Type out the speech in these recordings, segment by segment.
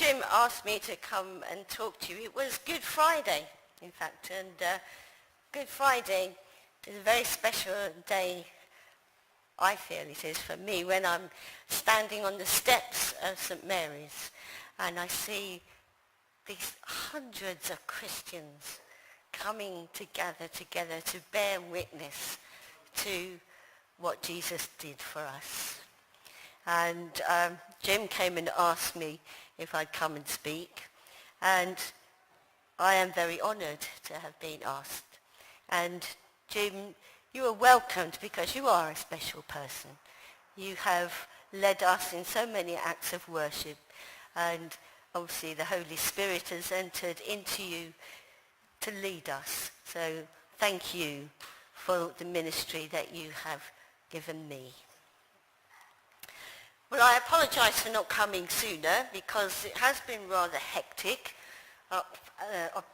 Jim asked me to come and talk to you, it was Good Friday, in fact, and Good Friday is a very special day, I feel it is for me, when I'm standing on the steps of St. Mary's and I see these hundreds of Christians coming together to bear witness to what Jesus did for us. And Jim came and asked me if I'd come and speak, and I am very honoured to have been asked. And Jim, you are welcomed because you are a special person. You have led us in so many acts of worship, and obviously the Holy Spirit has entered into you to lead us. So thank you for the ministry that you have given me. Well, I apologise for not coming sooner because it has been rather hectic up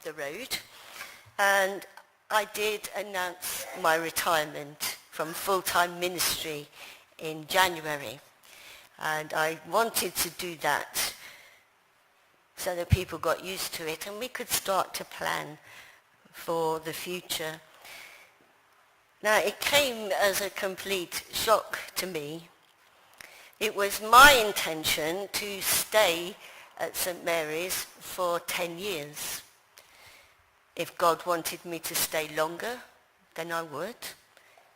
the road, and I did announce my retirement from full-time ministry in January, and I wanted to do that so that people got used to it and we could start to plan for the future. Now, it came as a complete shock to me. It was my intention to stay at St. Mary's for 10 years. If God wanted me to stay longer, then I would.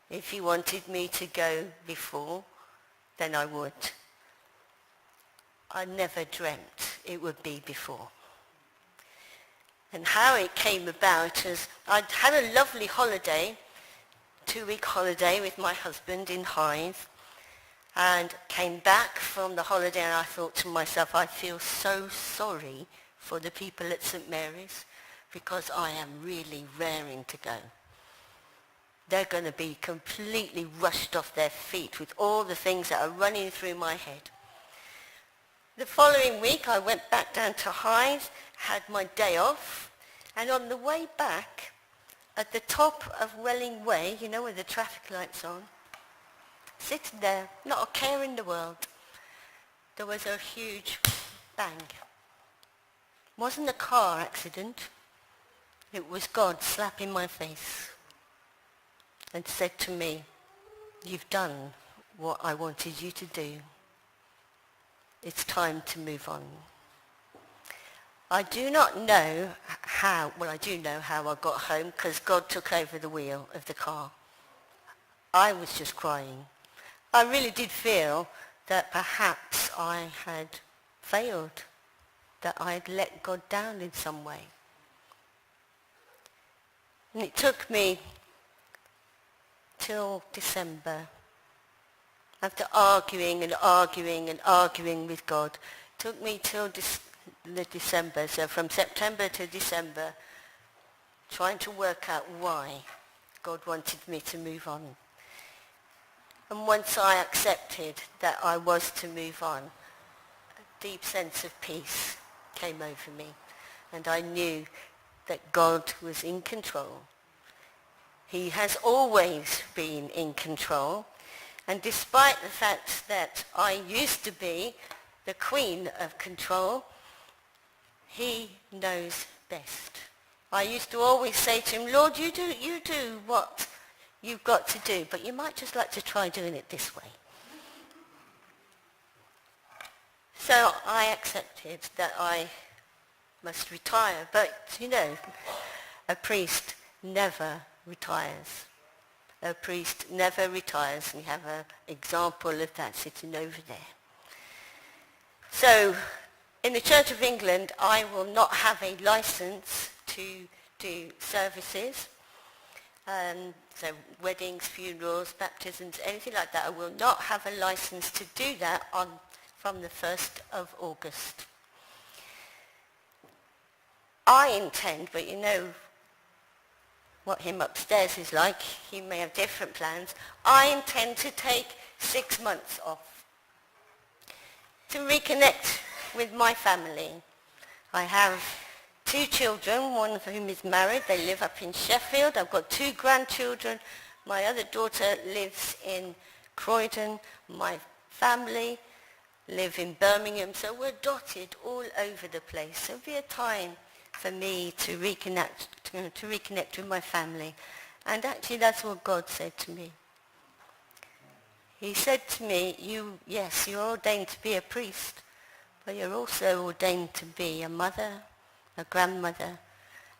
If he wanted me to go before, then I would. I never dreamt it would be before. And how it came about is I'd had a lovely holiday, 2-week holiday with my husband in Hythe, and came back from the holiday and I thought to myself, I feel so sorry for the people at St. Mary's because I am really raring to go. They're going to be completely rushed off their feet with all the things that are running through my head. The following week I went back down to Hythe, had my day off, and on the way back at the top of Welling Way, you know where the traffic lights on, sitting there, not a care in the world, there was a huge bang. It wasn't a car accident. It was God slapping my face and said to me, you've done what I wanted you to do. It's time to move on. I do not know how, well I do know how I got home because God took over the wheel of the car. I was just crying. I really did feel that perhaps I had failed, that I had let God down in some way. And it took me till December, after arguing and arguing and arguing with God, it took me till December, so from September to December, trying to work out why God wanted me to move on. And once I accepted that I was to move on, a deep sense of peace came over me. And I knew that God was in control. He has always been in control. And despite the fact that I used to be the queen of control, he knows best. I used to always say to him, Lord, you do what you've got to do, but you might just like to try doing it this way. So I accepted that I must retire, but you know, a priest never retires. A priest never retires, and we have an example of that sitting over there. So in the Church of England, I will not have a license to do services. So weddings, funerals, baptisms, anything like that. I will not have a license to do that from the 1st of August. I intend, but you know what him upstairs is like, he may have different plans. I intend to take 6 months off to reconnect with my family. I have 2 children, one of whom is married. They live up in Sheffield. I've got 2 grandchildren. My other daughter lives in Croydon. My family live in Birmingham, so we're dotted all over the place. So it'll be a time for me to reconnect with my family. And actually that's what God said to me. He said to me, you're ordained to be a priest, but you're also ordained to be a mother, a grandmother,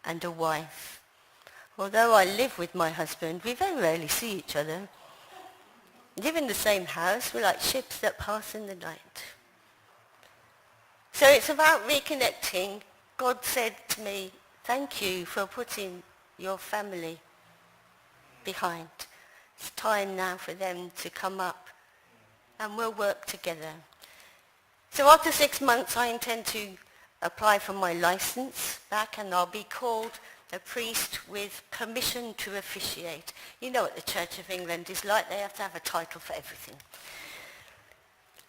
and a wife. Although I live with my husband, we very rarely see each other. Live in the same house, we're like ships that pass in the night. So it's about reconnecting. God said to me, thank you for putting your family behind. It's time now for them to come up and we'll work together. So after 6 months I intend to apply for my license back and I'll be called a priest with permission to officiate. You know what the Church of England is like, they have to have a title for everything.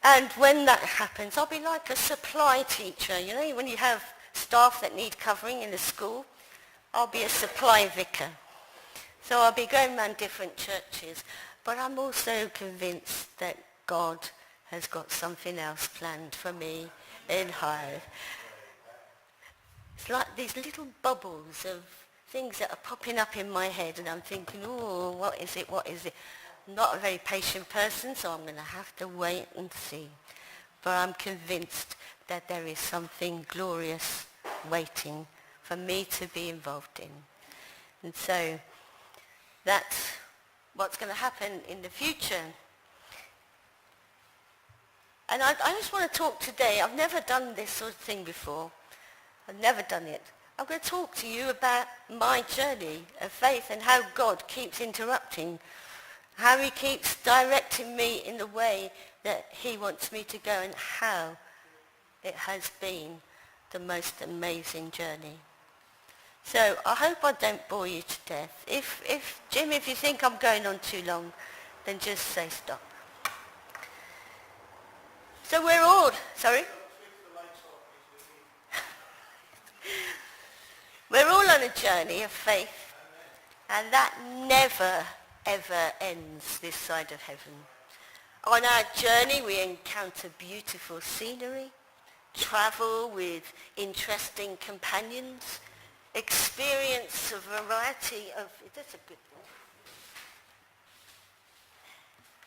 And when that happens, I'll be like a supply teacher. You know, when you have staff that need covering in a school, I'll be a supply vicar. So I'll be going around different churches, but I'm also convinced that God has got something else planned for me in Hive. It's like these little bubbles of things that are popping up in my head and I'm thinking, oh, what is it? I'm not a very patient person, so I'm going to have to wait and see. But I'm convinced that there is something glorious waiting for me to be involved in. And so that's what's going to happen in the future. And I just want to talk today. I've never done this sort of thing before. I've never done it. I'm going to talk to you about my journey of faith and how God keeps interrupting, how he keeps directing me in the way that he wants me to go and how it has been the most amazing journey. So I hope I don't bore you to death. Jim, if you think I'm going on too long, then just say stop. So we're all, sorry? We're all on a journey of faith, and that never, ever ends this side of heaven. On our journey, we encounter beautiful scenery, travel with interesting companions, experience a variety of, that's a good one.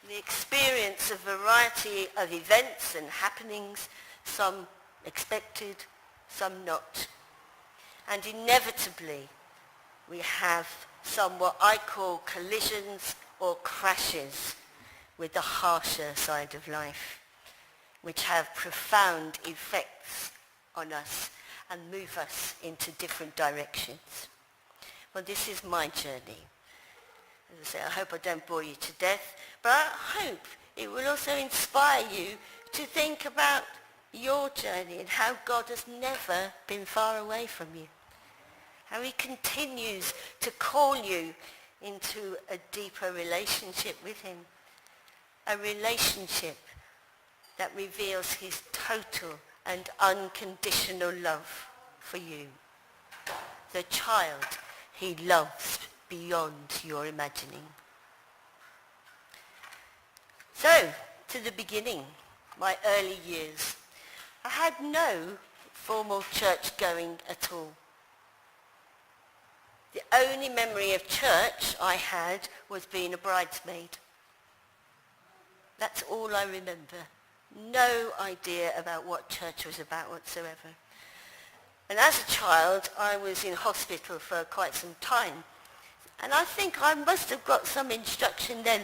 The experience a variety of events and happenings, some expected, some not. And inevitably, we have some what I call collisions or crashes with the harsher side of life, which have profound effects on us and move us into different directions. Well, this is my journey. As I say, I hope I don't bore you to death, but I hope it will also inspire you to think about your journey and how God has never been far away from you. How he continues to call you into a deeper relationship with him. A relationship that reveals his total and unconditional love for you. The child he loves beyond your imagining. So, to the beginning, my early years. I had no formal church going at all. The only memory of church I had was being a bridesmaid. That's all I remember. No idea about what church was about whatsoever. And as a child, I was in hospital for quite some time. And I think I must have got some instruction then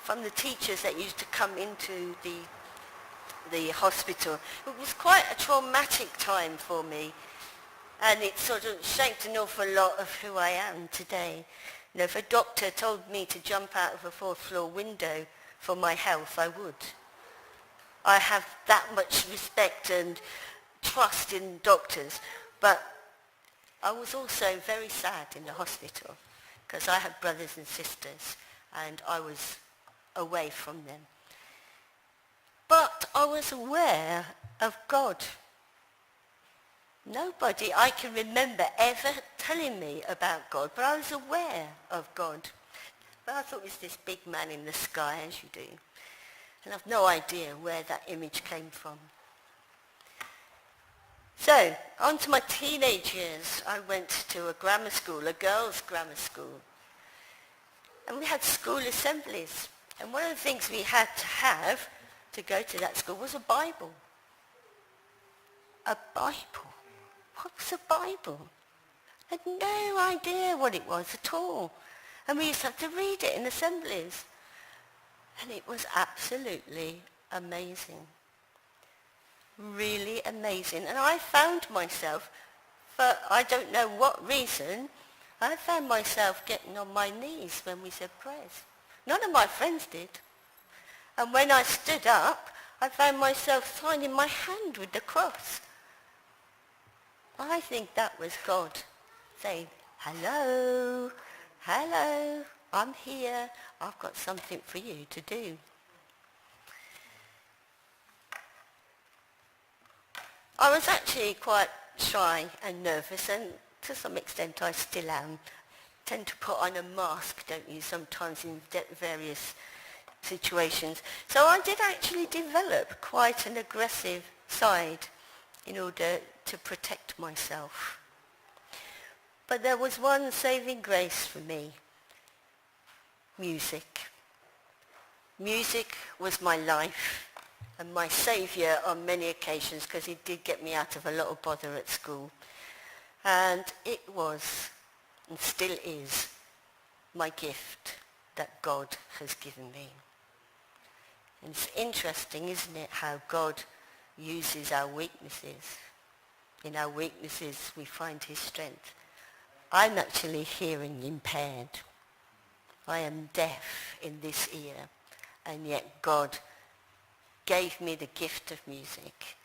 from the teachers that used to come into the hospital. It was quite a traumatic time for me. And it sort of shaped an awful lot of who I am today. You know, if a doctor told me to jump out of a fourth floor window for my health, I would. I have that much respect and trust in doctors, but I was also very sad in the hospital because I had brothers and sisters and I was away from them. But I was aware of God. Nobody I can remember ever telling me about God, but I was aware of God. But I thought it was this big man in the sky, as you do. And I've no idea where that image came from. So, on to my teenage years. I went to a grammar school, a girls' grammar school. And we had school assemblies. And one of the things we had to have to go to that school was a Bible. A Bible? What was a Bible? I had no idea what it was at all. And we used to have to read it in assemblies. And it was absolutely amazing. Really amazing. And I found myself, for I don't know what reason, I found myself getting on my knees when we said prayers. None of my friends did. And when I stood up, I found myself signing my hand with the cross. I think that was God saying, hello, hello, I'm here, I've got something for you to do. I was actually quite shy and nervous, and to some extent I still am. Tend to put on a mask, don't you, sometimes in various situations. So I did actually develop quite an aggressive side in order to protect myself. But there was one saving grace for me. Music. Music was my life and my saviour on many occasions, because it did get me out of a lot of bother at school. And it was, and still is, my gift that God has given me. And it's interesting, isn't it, how God uses our weaknesses. In our weaknesses we find his strength. I'm actually hearing impaired. I am deaf in this ear, and yet God gave me the gift of music.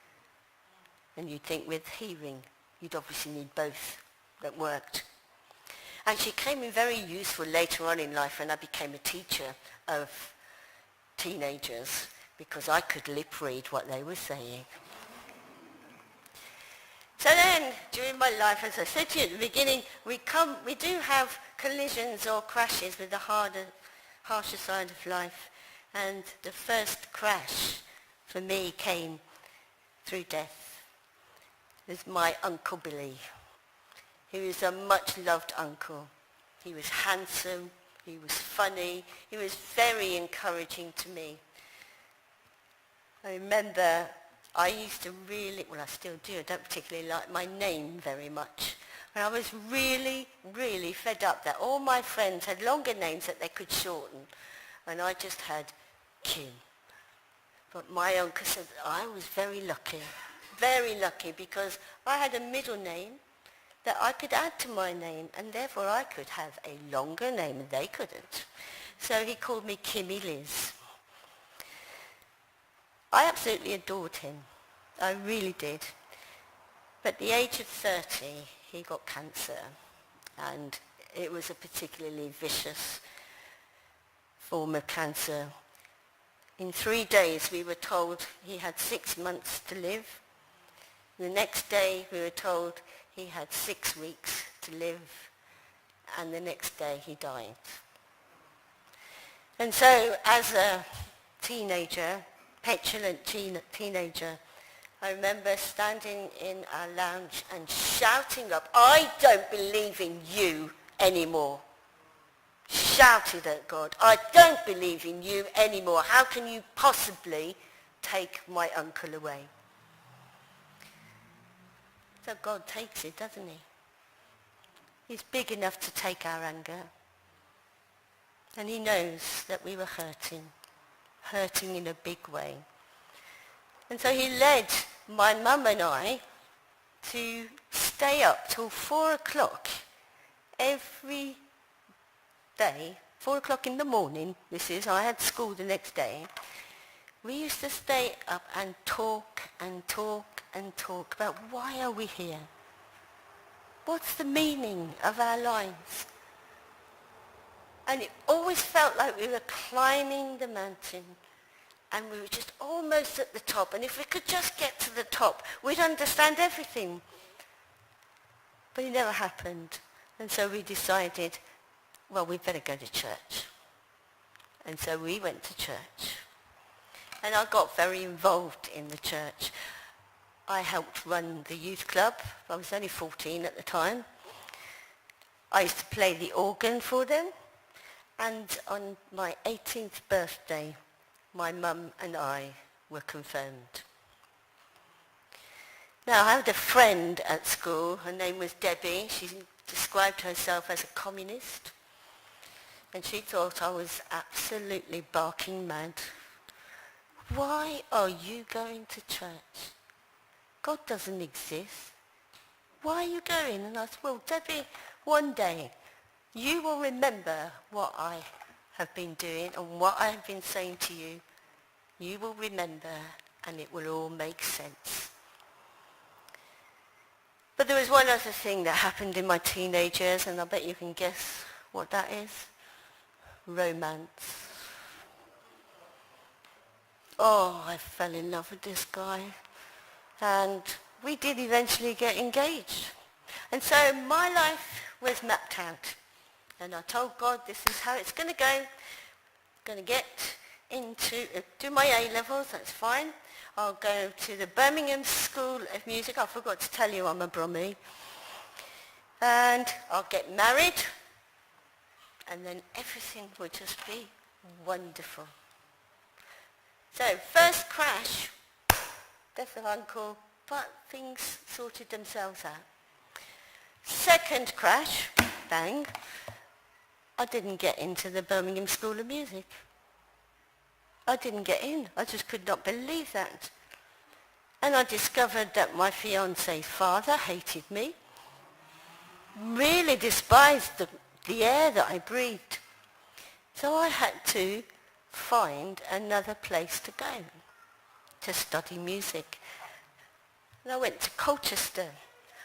And you'd think with hearing, you'd obviously need both. That worked. And she came in very useful later on in life when I became a teacher of teenagers, because I could lip read what they were saying. So then, during my life, as I said to you at the beginning, we do have collisions or crashes with the harsher side of life. And the first crash for me came through death. It was my Uncle Billy. He was a much-loved uncle. He was handsome, he was funny, he was very encouraging to me. I remember I used to really, well I still do, I don't particularly like my name very much. And I was really, really fed up that all my friends had longer names that they could shorten. And I just had Kim. But my uncle said I was very lucky, because I had a middle name that I could add to my name, and therefore I could have a longer name and they couldn't. So he called me Kimmy Liz. I absolutely adored him. I really did. But at the age of 30, he got cancer, and it was a particularly vicious form of cancer. In 3 days, we were told he had 6 months to live. The next day, we were told he had 6 weeks to live, and the next day he died. And so, as a teenager, petulant teenager, I remember standing in our lounge and shouting up, I don't believe in you anymore. Shouted at God, I don't believe in you anymore. How can you possibly take my uncle away? So God takes it, doesn't he? He's big enough to take our anger. And he knows that we were hurting in a big way. And so he led my mum and I to stay up till 4 o'clock every day, 4 o'clock in the morning, I had school the next day. We used to stay up and talk about why are we here? What's the meaning of our lives? And it always felt like we were climbing the mountain, and we were just almost at the top. And if we could just get to the top, we'd understand everything. But it never happened. And so we decided, well, we'd better go to church. And so we went to church. and I got very involved in the church. I helped run the youth club. I was only 14 at the time. I used to play the organ for them, and on my 18th birthday, my mum and I were confirmed. Now, I had a friend at school. Her name was Debbie. She described herself as a communist, and she thought I was absolutely barking mad. Why are you going to church? God doesn't exist. Why are you going? And I said, well, Debbie, one day you will remember what I have been doing and what I have been saying to you. You will remember, and it will all make sense. But there was one other thing that happened in my teenage years, and I bet you can guess what that is. Romance. Oh, I fell in love with this guy. And we did eventually get engaged. And so my life was mapped out. And I told God, this is how it's going to go. I'm going to get into, do my A-levels, that's fine. I'll go to the Birmingham School of Music. I forgot to tell you I'm a Brummie. And I'll get married. And then everything will just be wonderful. So, first crash, death of uncle, but things sorted themselves out. Second crash, bang, I didn't get into the Birmingham School of Music. I didn't get in. I just could not believe that. And I discovered that my fiancé's father hated me, really despised the air that I breathed. So I had to find another place to go to study music. And I went to Colchester.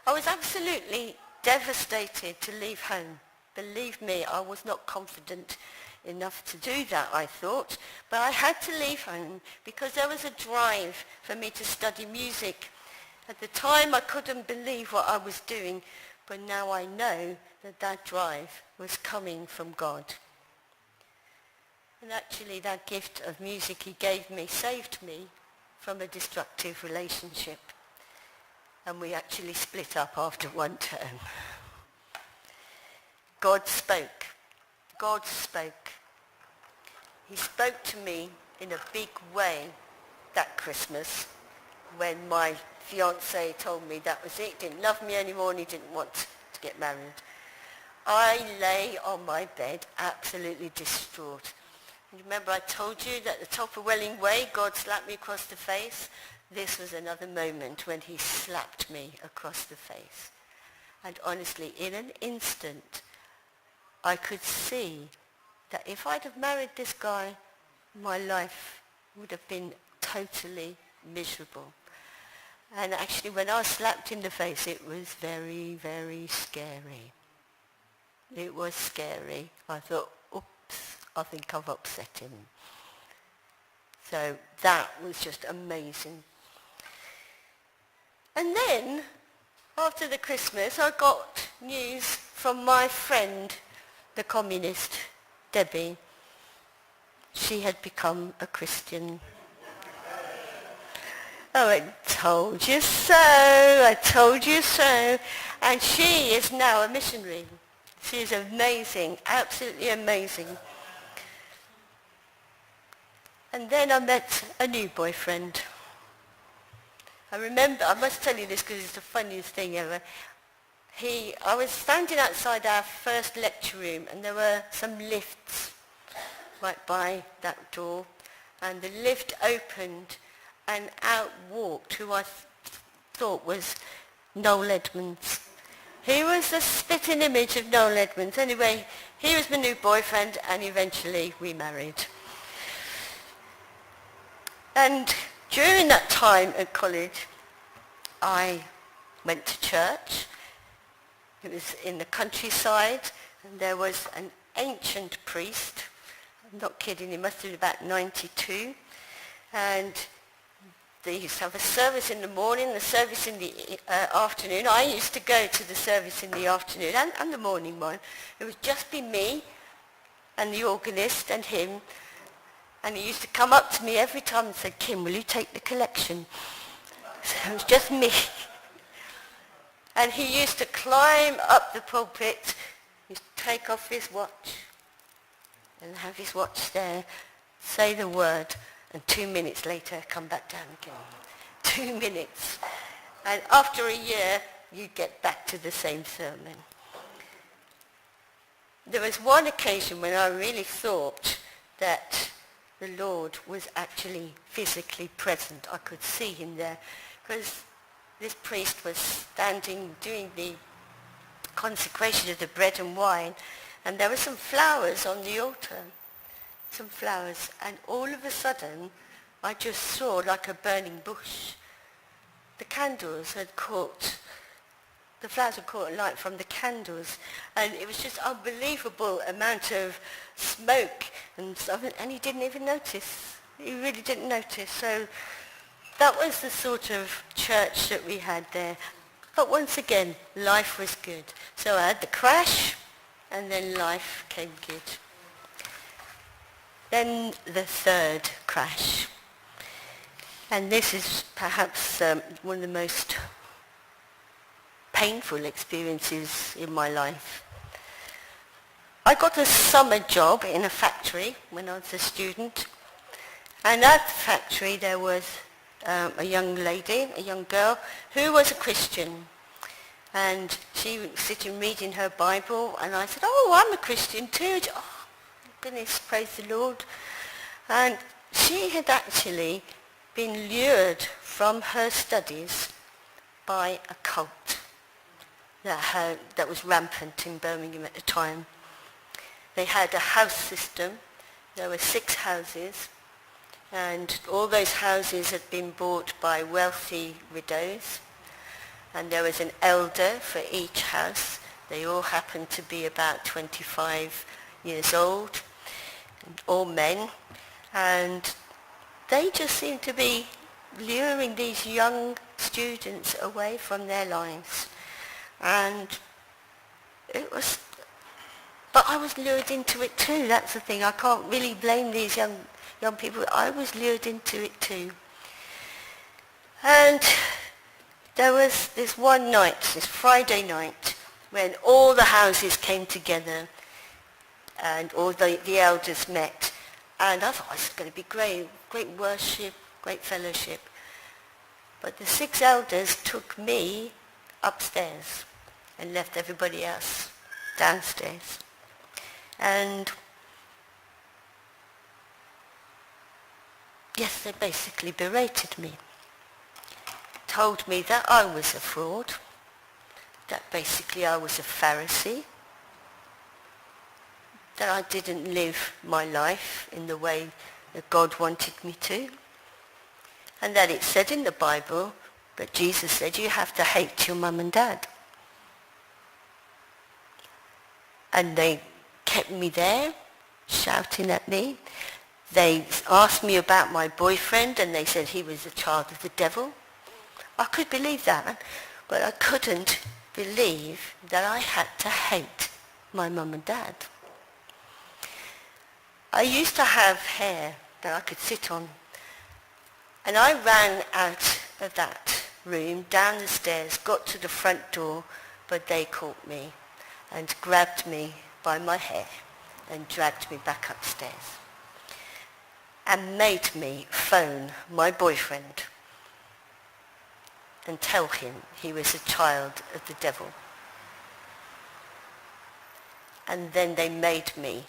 I was absolutely devastated to leave home. Believe me, I was not confident enough to do that, I thought. But I had to leave home because there was a drive for me to study music. At the time, I couldn't believe what I was doing, but now I know that that drive was coming from God. And actually, that gift of music he gave me saved me from a destructive relationship. And we actually split up after one term. God spoke. God spoke. He spoke to me in a big way that Christmas when my fiancé told me that was it. He didn't love me anymore and he didn't want to get married. I lay on my bed absolutely distraught. And remember I told you that at the top of Welling Way God slapped me across the face? This was another moment when he slapped me across the face. And honestly, in an instant, I could see that if I'd have married this guy, my life would have been totally miserable. And actually, when I was slapped in the face, it was very, very scary. It was scary. I thought, oops, I think I've upset him. So that was just amazing. And then, after the Christmas, I got news from my friend, the communist, Debbie. She had become a Christian. Oh, I told you so. I told you so. And she is now a missionary. She is amazing, absolutely amazing. And then I met a new boyfriend. I remember, I must tell you this because it's the funniest thing ever. I was standing outside our first lecture room and there were some lifts right by that door, and the lift opened and out walked who I thought was Noel Edmonds. He was the spitting image of Noel Edmonds. Anyway, he was my new boyfriend and eventually we married. And during that time at college, I went to church. It was in the countryside, and there was an ancient priest. I'm not kidding, he must have been about 92. And they used to have a service in the morning, the service in the afternoon. I used to go to the service in the afternoon and the morning one. It would just be me and the organist and him. And he used to come up to me every time and say, Kim, will you take the collection? So it was just me. And he used to climb up the pulpit, he used to take off his watch and have his watch there, say the word, and 2 minutes later come back down again. 2 minutes. And after a year, you'd get back to the same sermon. There was one occasion when I really thought that the Lord was actually physically present. I could see him there because this priest was standing doing the consecration of the bread and wine, and there were some flowers on the altar, some flowers, and all of a sudden I just saw like a burning bush. The candles had caught, the flowers had caught light from the candles, and it was just unbelievable amount of smoke and stuff, and he didn't even notice. He really didn't notice. So that was the sort of church that we had there. But once again, life was good. So I had the crash, and then life came good. Then the third crash. And this is perhaps one of the most painful experiences in my life. I got a summer job in a factory when I was a student. And at the factory there was a young lady, a young girl, who was a Christian. And she was sitting reading her Bible, and I said, oh, I'm a Christian too. Oh, goodness, praise the Lord. And she had actually been lured from her studies by a cult that was rampant in Birmingham at the time. They had a house system. There were 6 houses, and all those houses had been bought by wealthy widows, and there was an elder for each house. They all happened to be about 25 years old, all men, and they just seemed to be luring these young students away from their lives. And it was, but I was lured into it too. That's the thing. I can't really blame these young people. I was lured into it too. And there was this one night, this Friday night, when all the houses came together and all the elders met. And I thought, this is going to be great worship, great fellowship. But the 6 elders took me upstairs and left everybody else downstairs. And yes, they basically berated me. Told me that I was a fraud, that basically I was a Pharisee, that I didn't live my life in the way that God wanted me to, and that it said in the Bible that Jesus said you have to hate your mum and dad. And they kept me there, shouting at me. They asked me about my boyfriend, and they said he was a child of the devil. I could believe that, but I couldn't believe that I had to hate my mum and dad. I used to have hair that I could sit on, and I ran out of that room, down the stairs, got to the front door, but they caught me and grabbed me by my hair and dragged me back upstairs and made me phone my boyfriend and tell him he was a child of the devil. And then they made me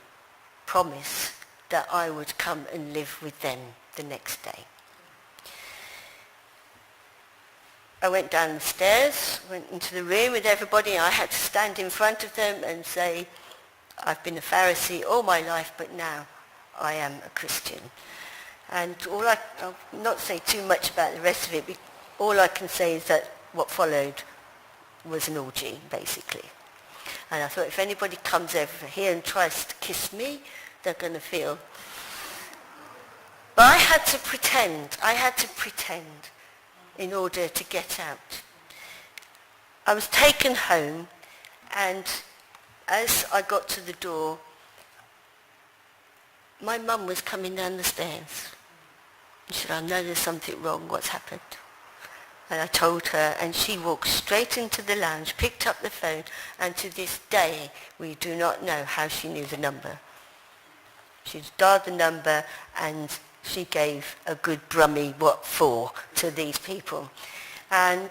promise that I would come and live with them the next day. I went down the stairs, went into the room with everybody. I had to stand in front of them and say, I've been a Pharisee all my life, but now I am a Christian. And I'll not say too much about the rest of it, but all I can say is that what followed was an orgy, basically. And I thought, if anybody comes over here and tries to kiss me, they're going to feel. But I had to pretend in order to get out. I was taken home, and as I got to the door, my mum was coming down the stairs. She said, I know there's something wrong. What's happened? And I told her, and she walked straight into the lounge, picked up the phone, and to this day, we do not know how she knew the number. She dialed the number, and she gave a good brummy what for to these people. And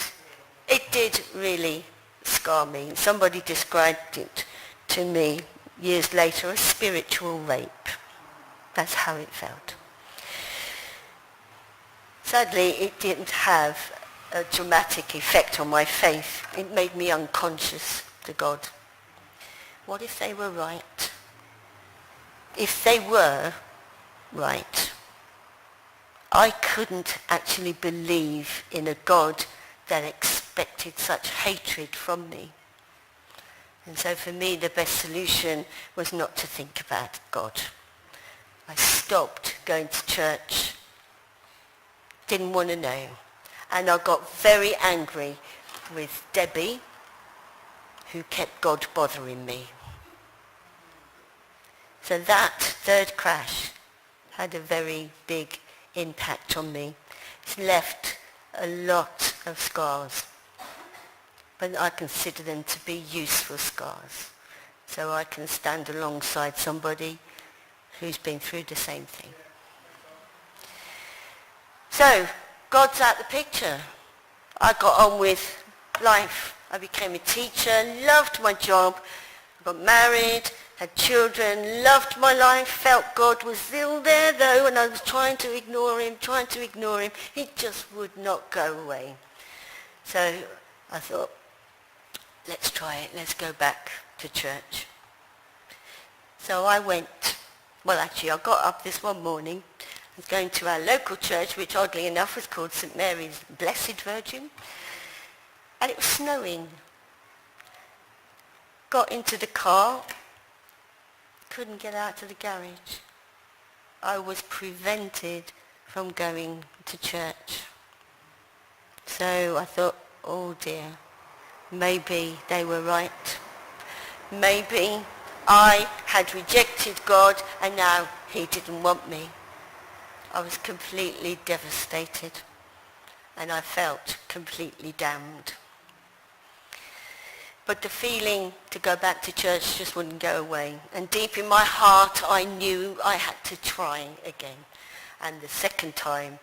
it did really scar me. Somebody described it to me years later as spiritual rape. That's how it felt. Sadly, it didn't have a dramatic effect on my faith. It made me unconscious to God. What if they were right? If they were right, I couldn't actually believe in a God that expected such hatred from me. And so for me, the best solution was not to think about God. I stopped going to church, didn't want to know. And I got very angry with Debbie, who kept God bothering me. So that third crash had a very big impact on me. It's left a lot of scars, but I consider them to be useful scars. So I can stand alongside somebody who's been through the same thing. So, God's out the picture. I got on with life. I became a teacher, loved my job, got married, had children, loved my life, felt God was still there though, and I was trying to ignore him. He just would not go away. So I thought, let's try it, let's go back to church. So I went, I got up this one morning, I was going to our local church, which oddly enough was called St. Mary's Blessed Virgin, and it was snowing. Got into the car, couldn't get out to the garage. I was prevented from going to church. So I thought, oh dear, maybe they were right. Maybe I had rejected God and now he didn't want me. I was completely devastated and I felt completely damned. But the feeling to go back to church just wouldn't go away. And deep in my heart, I knew I had to try again. And the second time,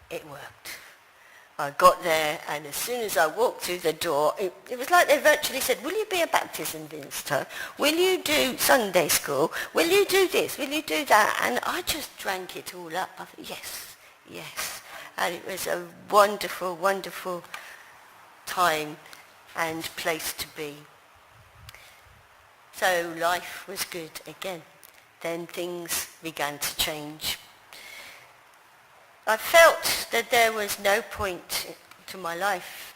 it worked. I got there, and as soon as I walked through the door, it was like they virtually said, will you be a baptism minister? Will you do Sunday school? Will you do this? Will you do that? And I just drank it all up. I thought, yes, yes. And it was a wonderful, wonderful time and place to be. So life was good again. Then things began to change. I felt that there was no point to my life.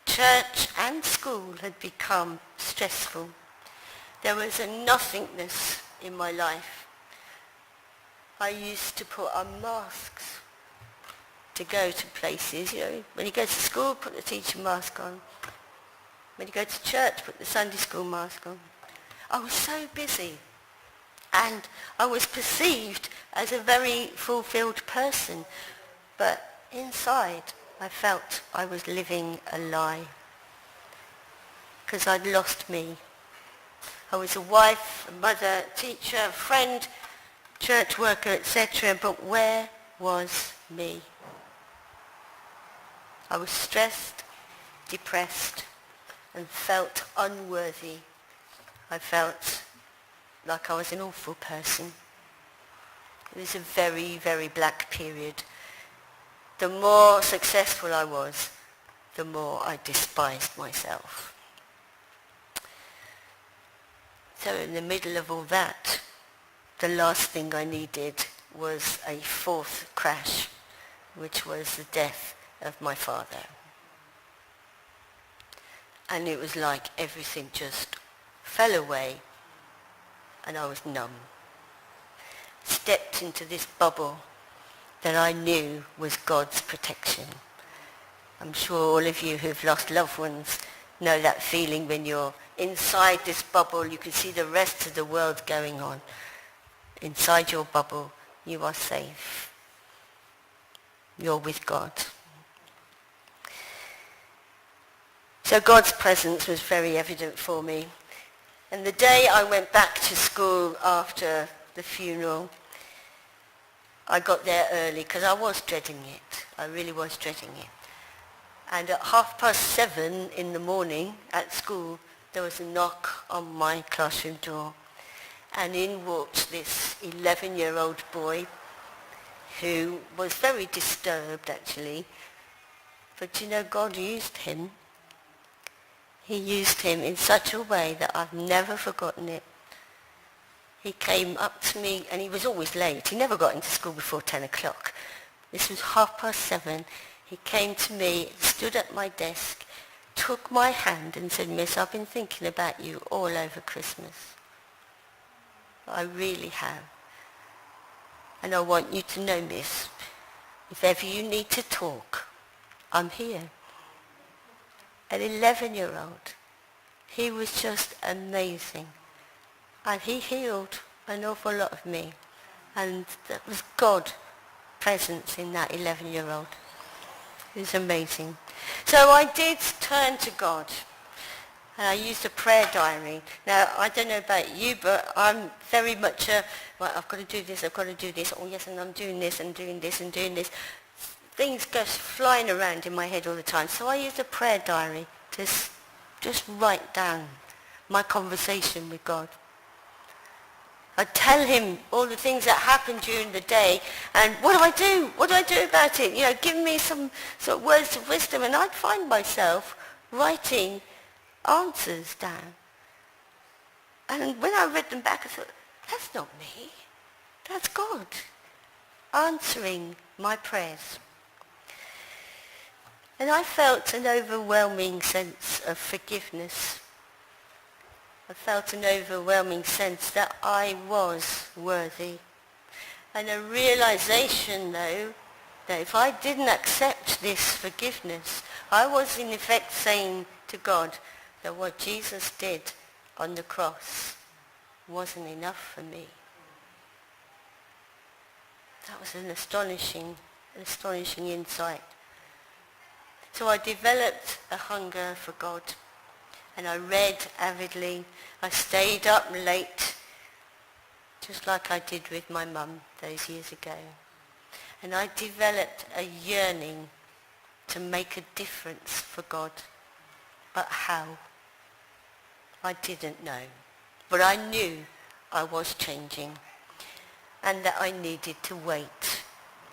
Church and school had become stressful. There was a nothingness in my life. I used to put on masks to go to places. You know, when you go to school, put the teacher mask on. When you go to church, put the Sunday school mask on. I was so busy. And I was perceived as a very fulfilled person. But inside, I felt I was living a lie. Because I'd lost me. I was a wife, a mother, teacher, a friend, church worker, etc. But where was me? I was stressed, depressed, and felt unworthy. I felt like I was an awful person. It was a very, very black period. The more successful I was, the more I despised myself. So in the middle of all that, the last thing I needed was a fourth crash, which was the death of my father. And it was like everything just fell away and I was numb. Stepped into this bubble that I knew was God's protection. I'm sure all of you who've lost loved ones know that feeling when you're inside this bubble, you can see the rest of the world going on. inside your bubble, you are safe. You're with God. So God's presence was very evident for me. And the day I went back to school after the funeral, I got there early because I was dreading it. I really was dreading it. And at 7:30 in the morning at school, there was a knock on my classroom door. And in walked this 11-year-old boy who was very disturbed, actually. But you know, God used him. He used him in such a way that I've never forgotten it. He came up to me, and he was always late. He never got into school before 10 o'clock. This was 7:30. He came to me, stood at my desk, took my hand and said, "Miss, I've been thinking about you all over Christmas. I really have. And I want you to know, miss, if ever you need to talk, I'm here." An 11-year-old. He was just amazing. And he healed an awful lot of me. And that was God's presence in that 11-year-old. It was amazing. So I did turn to God. And I used a prayer diary. Now, I don't know about you, but I'm very much right, I've got to do this, I've got to do this. Oh, yes, and I'm doing this and doing this and doing this. Things go flying around in my head all the time. So I used a prayer diary to just write down my conversation with God. I tell him all the things that happened during the day, and what do I do? What do I do about it? You know, give me some sort of words of wisdom, and I'd find myself writing answers down. And when I read them back, I thought, that's not me. That's God answering my prayers. And I felt an overwhelming sense of forgiveness. I felt an overwhelming sense that I was worthy. And a realization, though, that if I didn't accept this forgiveness, I was in effect saying to God that what Jesus did on the cross wasn't enough for me. That was an astonishing insight. So I developed a hunger for God, and I read avidly. I stayed up late, just like I did with my mum those years ago. And I developed a yearning to make a difference for God. But how? I didn't know. But I knew I was changing, and that I needed to wait.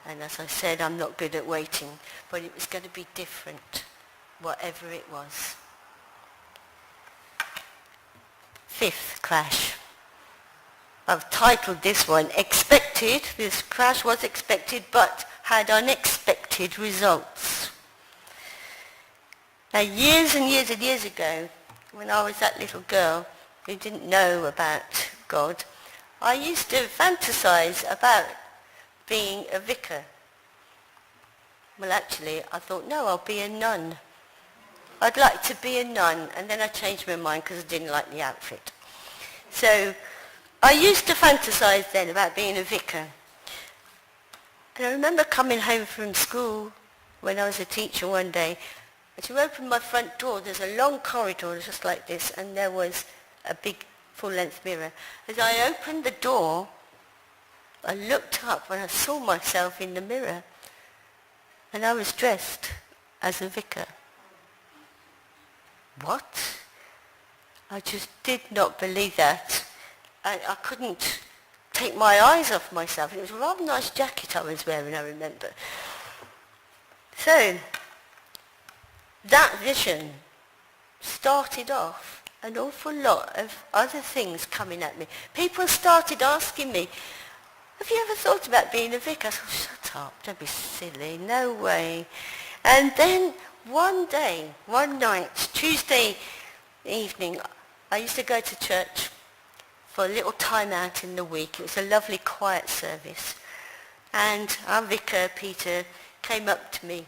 And as I said, I'm not good at waiting, but it was going to be different, whatever it was. Fifth crash. I've titled this one, Expected. This crash was expected, but had unexpected results. Now, years and years and years ago, when I was that little girl who didn't know about God, I used to fantasize about being a vicar. Well, actually, I thought, no, I'll be a nun. I'd like to be a nun, and then I changed my mind because I didn't like the outfit. So I used to fantasize then about being a vicar. And I remember coming home from school when I was a teacher one day, and to open my front door, there's a long corridor just like this, and there was a big full-length mirror. As I opened the door, I looked up and I saw myself in the mirror, and I was dressed as a vicar. What? I just did not believe that. I couldn't take my eyes off myself. It was a rather nice jacket I was wearing, I remember. So, that vision started off an awful lot of other things coming at me. People started asking me, have you ever thought about being a vicar? I thought, shut up, don't be silly, no way. And then one day, one night, Tuesday evening, I used to go to church for a little time out in the week. It was a lovely quiet service. And our vicar, Peter, came up to me.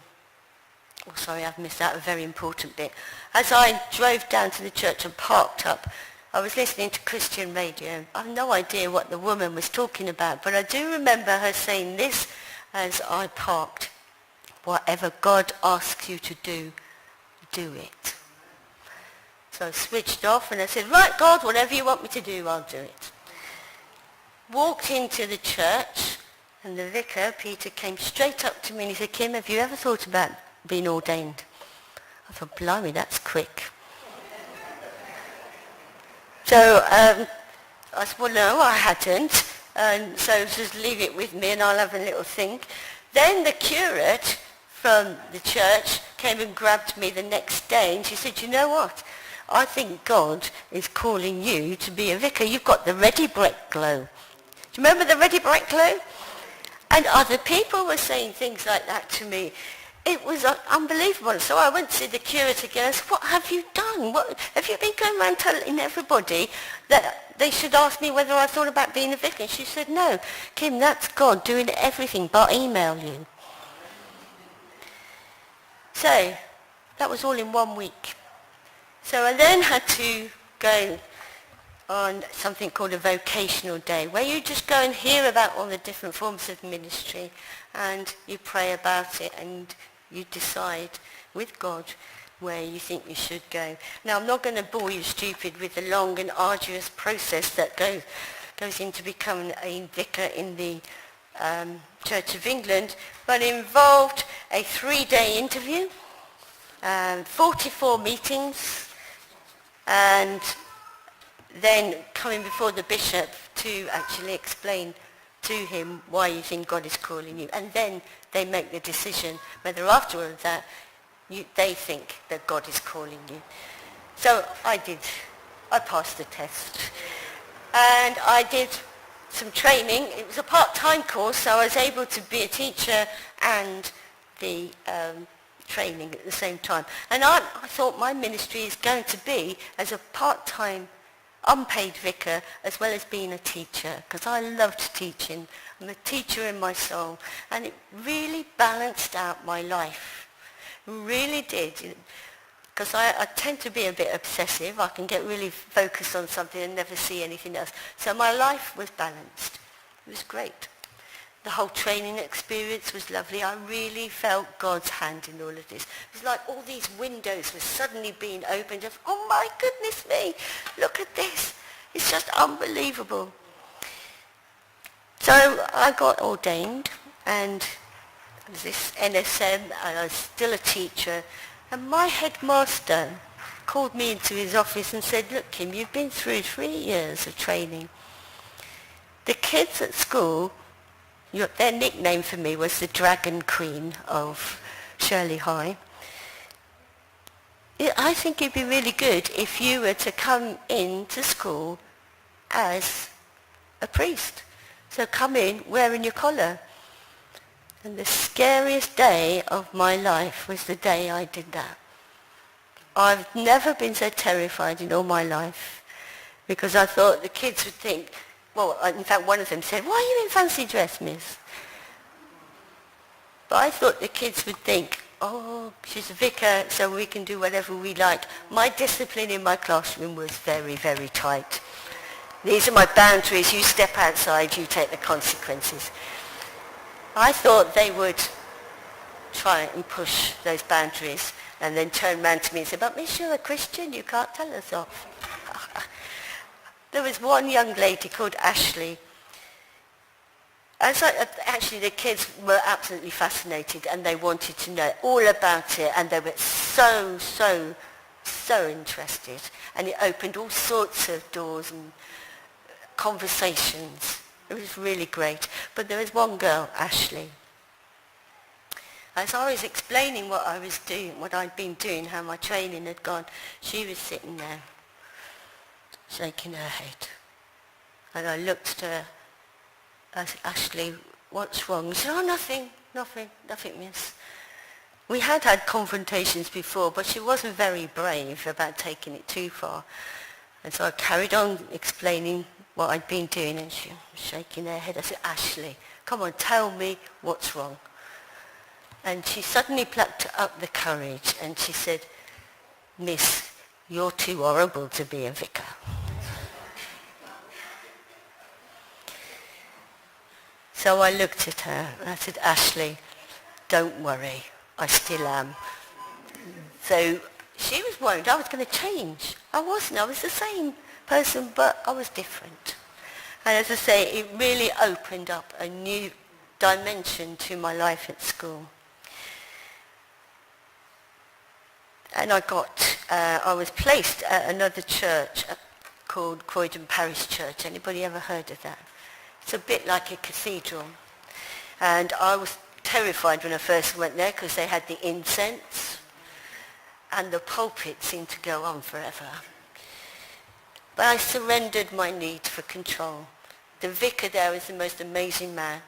Oh, sorry, I've missed out a very important bit. As I drove down to the church and parked up, I was listening to Christian radio. I have no idea what the woman was talking about, but I do remember her saying this as I parked. Whatever God asks you to do, do it. So I switched off and I said, right, God, whatever you want me to do, I'll do it. Walked into the church and the vicar, Peter, came straight up to me and he said, Kim, have you ever thought about being ordained? I thought, blimey, that's quick. So I said, well, no, I hadn't. And so just leave it with me and I'll have a little think. Then the curate from the church came and grabbed me the next day and she said, you know what? I think God is calling you to be a vicar. You've got the ready break glow. Do you remember the ready break glow? And other people were saying things like that to me. It was unbelievable. So I went to see the curate again and said, what have you done? What, have you been going around telling everybody that they should ask me whether I thought about being a vicar? And she said, no, Kim, that's God doing everything but email you. So that was all in 1 week. So I then had to go on something called a vocational day, where you just go and hear about all the different forms of ministry and you pray about it and you decide with God where you think you should go. Now I'm not going to bore you stupid with the long and arduous process that goes into becoming a vicar in the Church of England, but it involved a 3-day interview, 44 meetings, and then coming before the bishop to actually explain to him why you think God is calling you. And then they make the decision whether after all of that they think that God is calling you. So I passed the test. And I did some training. It was a part-time course, so I was able to be a teacher and the training at the same time. And I thought my ministry is going to be as a part-time unpaid vicar as well as being a teacher, because I loved teaching. I'm a teacher in my soul, and it really balanced out my life. It really did, because I tend to be a bit obsessive. I can get really focused on something and never see anything else. So my life was balanced. It was great. The whole training experience was lovely. I really felt God's hand in all of this. It was like all these windows were suddenly being opened. Of, oh my goodness me, look at this. It's just unbelievable. So I got ordained, and I was this NSM, and I was still a teacher. And my headmaster called me into his office and said, look, Kim, you've been through 3 years of training. The kids at school, their nickname for me was the Dragon Queen of Shirley High. I think it'd be really good if you were to come into school as a priest. So come in wearing your collar. And the scariest day of my life was the day I did that. I've never been so terrified in all my life, because I thought the kids would think, well, in fact, one of them said, why are you in fancy dress, miss? But I thought the kids would think, oh, she's a vicar, so we can do whatever we like. My discipline in my classroom was very, very tight. These are my boundaries. You step outside, you take the consequences. I thought they would try and push those boundaries and then turn around to me and say, but miss, you're a Christian, you can't tell us off. There was one young lady called Ashley. Actually, the kids were absolutely fascinated and they wanted to know all about it, and they were so interested. And it opened all sorts of doors and conversations. It was really great. But there was one girl, Ashley. As I was explaining what I was doing, what I'd been doing, how my training had gone, she was sitting there, shaking her head. And I looked at her. I said, Ashley, what's wrong? She said, oh, nothing, miss. We had confrontations before, but she wasn't very brave about taking it too far. And so I carried on explaining what I'd been doing, and she was shaking her head. I said, Ashley, come on, tell me what's wrong. And she suddenly plucked up the courage and she said, miss, you're too horrible to be a vicar. So I looked at her and I said, Ashley, don't worry, I still am. So she was worried I was going to change. I wasn't. I was the same person, but I was different. And as I say, it really opened up a new dimension to my life at school. And I was placed at another church called Croydon Parish Church. Anybody ever heard of that? It's a bit like a cathedral. And I was terrified when I first went there because they had the incense and the pulpit seemed to go on forever. But I surrendered my need for control. The vicar there was the most amazing man.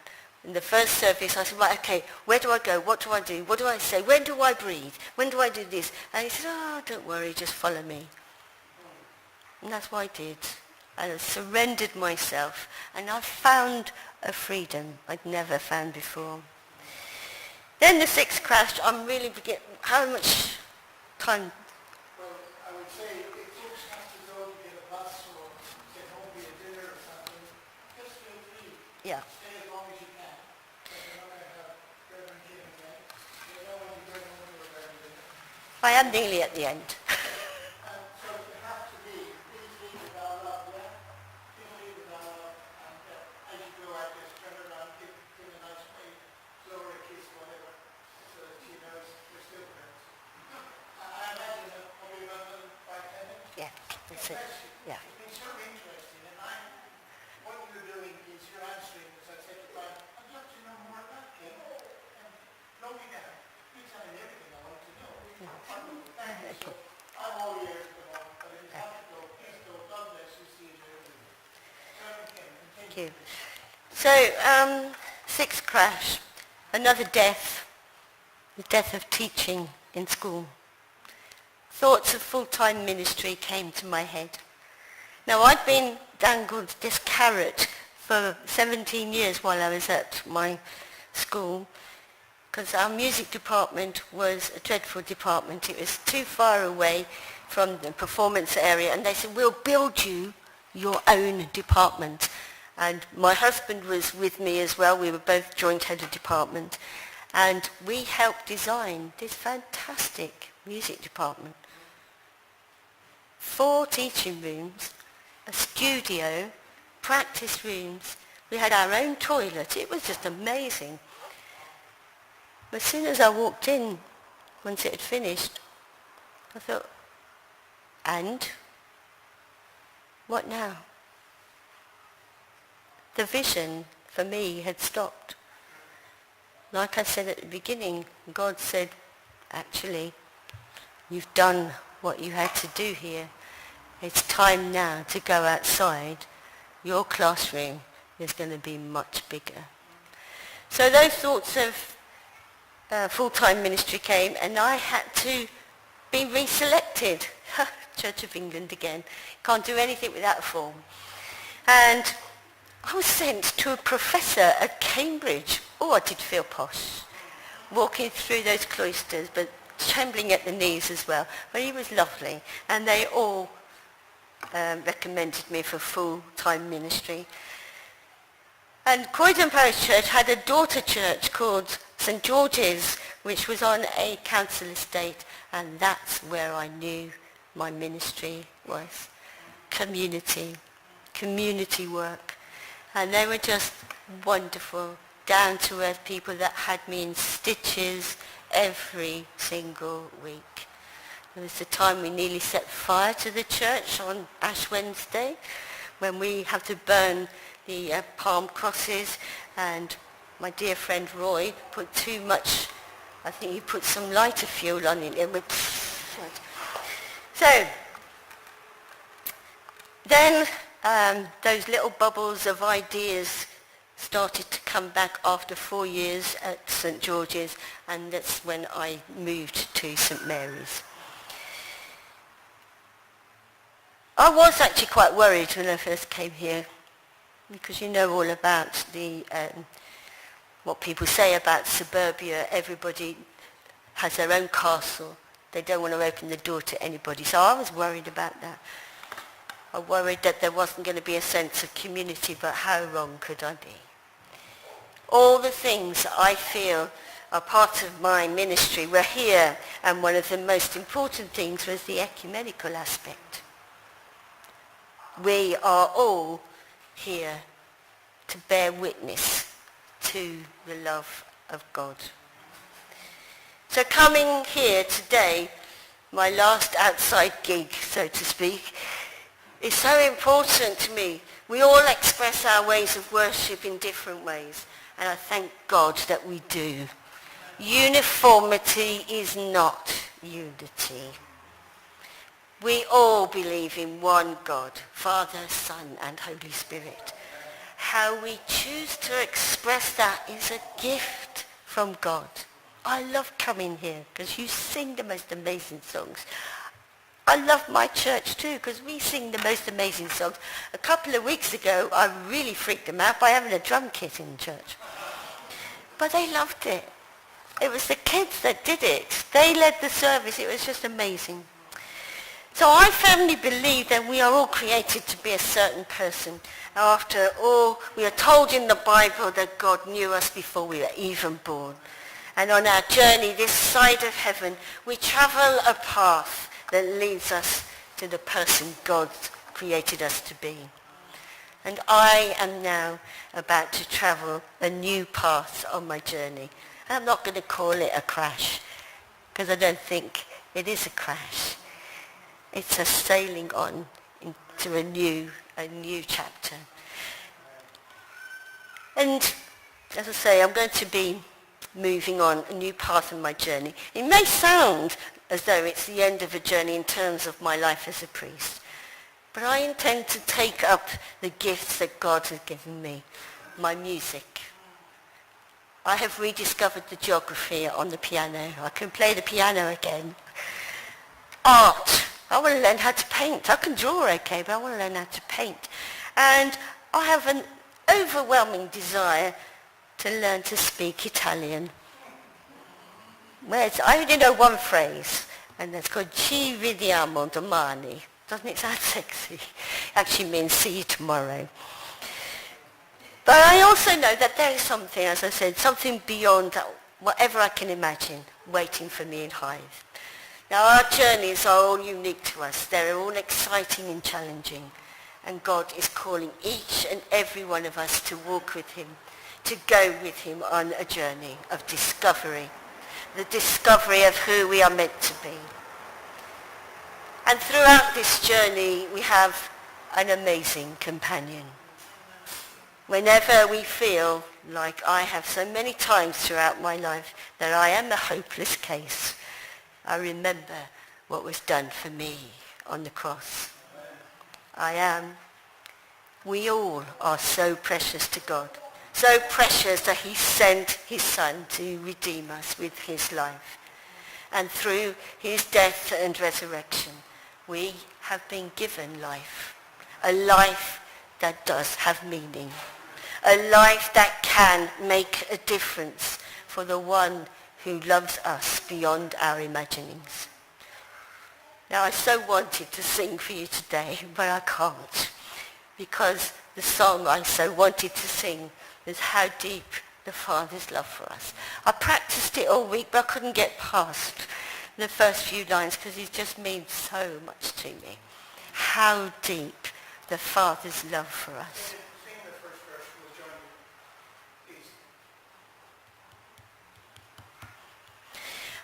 In the first service, I said, right, okay, where do I go? What do I do? What do I say? When do I breathe? When do I do this? And he said, oh, don't worry, just follow me. And that's what I did. I surrendered myself, and I found a freedom I'd never found before. Then the sixth crash, I'm really forgetting how much time. Well, I would say if folks have to go to get a bus or get home via dinner or something, just feel free. Yeah. Stay as long as you can. Because you're not going to have Reverend Kim again. You don't want to go home to a Reverend dinner. I am nearly at the end. And so you have to be, please leave the bell up, yeah? Please leave the bell up, and as you go out, just turn around, give a nice wave, blow her a kiss, whatever, so that she knows we're still friends. I imagine that probably about 5, 10 minutes. Yeah, that's it. Yeah. It's been so interesting, and what you're doing is you're answering, as I said to Brian, I'd love to know more about Kim, and blow me down. You tell me everything I want to know. Thank you. So, I'm all ears at the moment, but if you have to go, please go. God bless you. See you later. Thank you. So, sixth crash, another death, the death of teaching in school. Thoughts of full-time ministry came to my head. Now, I'd been dangled this carrot for 17 years while I was at my school, because our music department was a dreadful department. It was too far away from the performance area, and they said, we'll build you your own department. And my husband was with me as well. We were both joint head of department, and we helped design this fantastic music department. 4 teaching rooms, a studio, practice rooms. We had our own toilet. It was just amazing. As soon as I walked in, once it had finished, I thought, and? What now? The vision for me had stopped. Like I said at the beginning, God said, actually, you've done what you had to do here. It's time now to go outside. Your classroom is going to be much bigger. So those thoughts of full-time ministry came, and I had to be reselected. Church of England again. Can't do anything without a form. And I was sent to a professor at Cambridge. Oh, I did feel posh, walking through those cloisters, but trembling at the knees as well. But he was lovely, and they all recommended me for full-time ministry. And Croydon Parish Church had a daughter church called St. George's, which was on a council estate, and that's where I knew my ministry was. Community work. And they were just wonderful, down-to-earth people that had me in stitches every single week. There was the time we nearly set fire to the church on Ash Wednesday, when we had to burn the palm crosses, and my dear friend Roy put too much, I think he put some lighter fuel on it, and we so then those little bubbles of ideas started to come back after 4 years at St. George's, and that's when I moved to St. Mary's. I was actually quite worried when I first came here, because you know all about the what people say about suburbia. Everybody has their own castle. They don't want to open the door to anybody. So I was worried about that. I worried that there wasn't going to be a sense of community, but how wrong could I be? All the things I feel are part of my ministry were here, and one of the most important things was the ecumenical aspect. We are all here to bear witness to the love of God. So coming here today, my last outside gig, so to speak, is so important to me. We all express our ways of worship in different ways, and I thank God that we do. Uniformity is not unity. We all believe in one God, Father, Son, and Holy Spirit. How we choose to express that is a gift from God. I love coming here because you sing the most amazing songs. I love my church too because we sing the most amazing songs. A couple of weeks ago, I really freaked them out by having a drum kit in church. But they loved it. It was the kids that did it. They led the service. It was just amazing. So I firmly believe that we are all created to be a certain person. After all, we are told in the Bible that God knew us before we were even born. And on our journey this side of heaven, we travel a path that leads us to the person God created us to be. And I am now about to travel a new path on my journey. And I'm not going to call it a crash, because I don't think it is a crash. It's a sailing on into a new chapter. And as I say, I'm going to be moving on a new path in my journey. It may sound as though it's the end of a journey in terms of my life as a priest, but I intend to take up the gifts that God has given me, my music. I have rediscovered the geography on the piano. I can play the piano again. Art. I want to learn how to paint. I can draw okay, but I want to learn how to paint. And I have an overwhelming desire to learn to speak Italian. I only know one phrase, and that's called Ci vediamo domani. Doesn't it sound sexy? Actually means see you tomorrow. But I also know that there is something, as I said, something beyond that, whatever I can imagine, waiting for me in Hive. Now our journeys are all unique to us. They're all exciting and challenging. And God is calling each and every one of us to walk with him, to go with him on a journey of discovery, the discovery of who we are meant to be. And throughout this journey, we have an amazing companion. Whenever we feel, like I have so many times throughout my life, that I am a hopeless case, I remember what was done for me on the cross. We all are so precious to God, so precious that he sent his son to redeem us with his life. And through his death and resurrection, we have been given life, a life that does have meaning, a life that can make a difference for the one who loves us beyond our imaginings. Now, I so wanted to sing for you today, but I can't, because the song I so wanted to sing is How Deep the Father's Love for Us. I practiced it all week, but I couldn't get past the first few lines because it just means so much to me. How deep the Father's love for us. Sing the first verse. We'll join you. Please.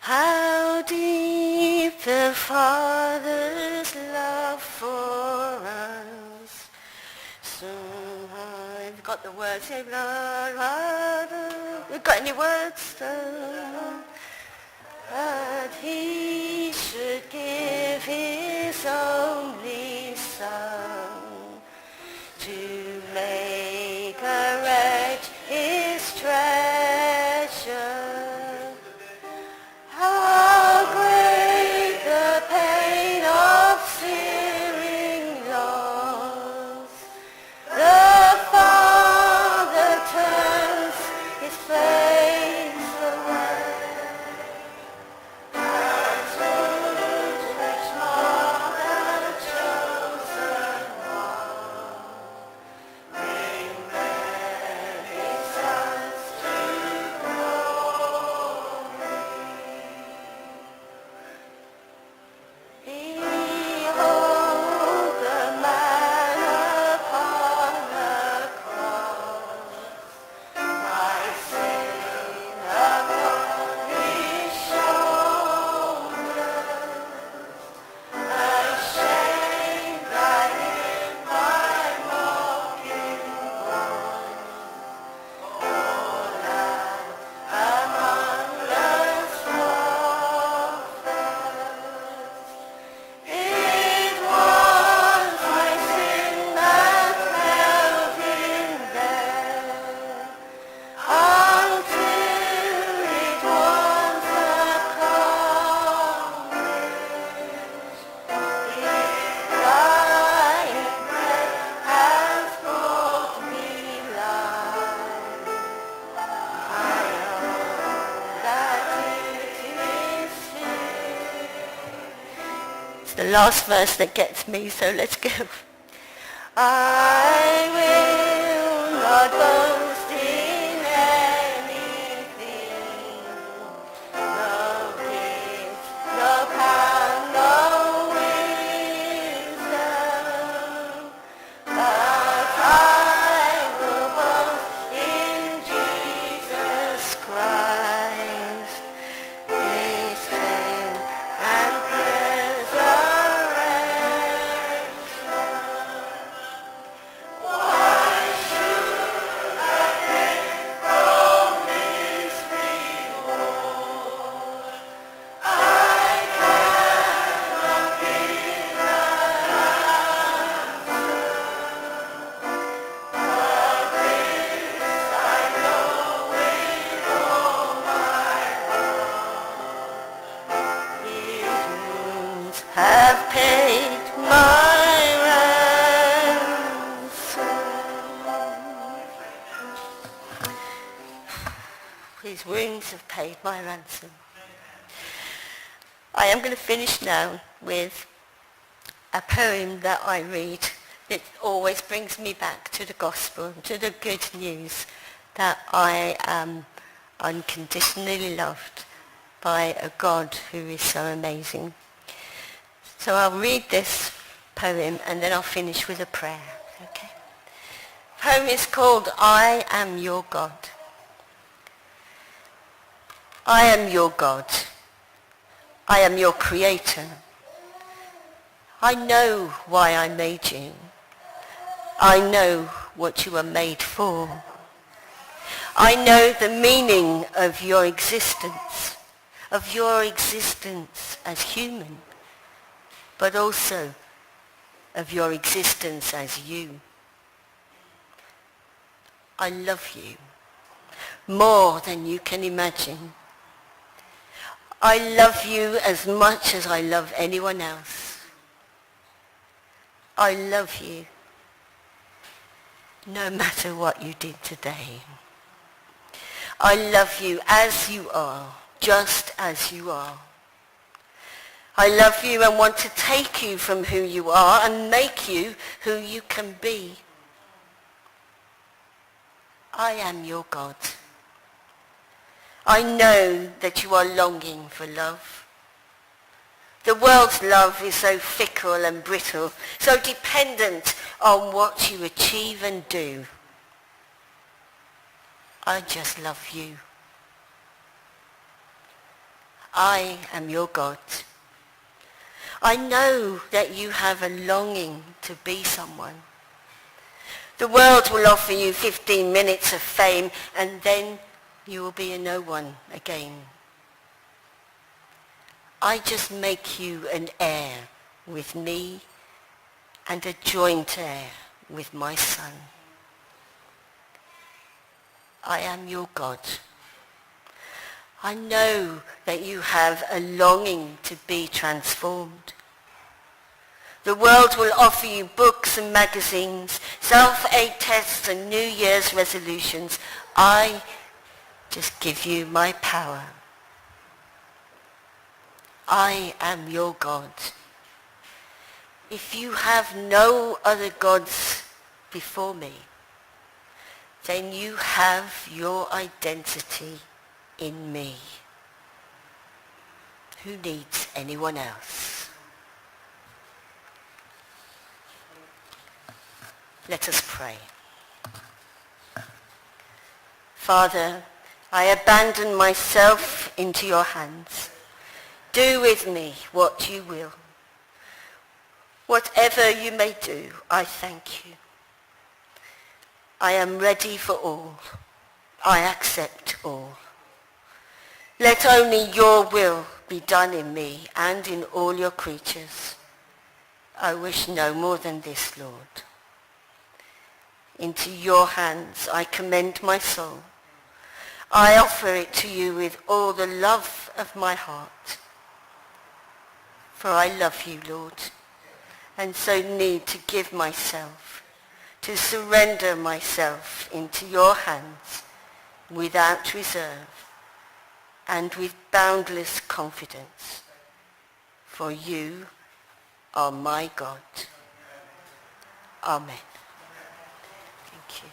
How deep the Father's love for us. So I've got the words. You've got any words? That he should give his only Son to make a wretch his treasure. How great the pain of searing loss. The Father turns his face away. the last verse that gets me, so let's go. I will not boast in anything, no gift, no power, no wisdom, but I will boast in Jesus Christ, His strength and have paid my ransom. His wounds have paid my ransom. I am going to finish now with a poem that I read. It always brings me back to the gospel, to the good news that I am unconditionally loved by a God who is so amazing. So I'll read this poem and then I'll finish with a prayer. Okay? The poem is called I Am Your God. I am your God. I am your creator. I know why I made you. I know what you are made for. I know the meaning of your existence as human, but also of your existence as you. I love you more than you can imagine. I love you as much as I love anyone else. I love you no matter what you did today. I love you as you are, just as you are. I love you and want to take you from who you are and make you who you can be. I am your God. I know that you are longing for love. The world's love is so fickle and brittle, so dependent on what you achieve and do. I just love you. I am your God. I know that you have a longing to be someone. The world will offer you 15 minutes of fame and then you will be a no one again. I just make you an heir with me and a joint heir with my Son. I am your God. I know that you have a longing to be transformed. The world will offer you books and magazines, self-aid tests and New Year's resolutions. I just give you my power. I am your God. If you have no other gods before me, then you have your identity in me. Who needs anyone else? Let us pray. Father, I abandon myself into your hands. Do with me what you will. Whatever you may do, I thank you. I am ready for all. I accept all. Let only your will be done in me and in all your creatures. I wish no more than this, Lord. Into your hands I commend my soul. I offer it to you with all the love of my heart. For I love you, Lord, and so need to give myself, to surrender myself into your hands without reserve and with boundless confidence. For you are my God. Amen. Thank you.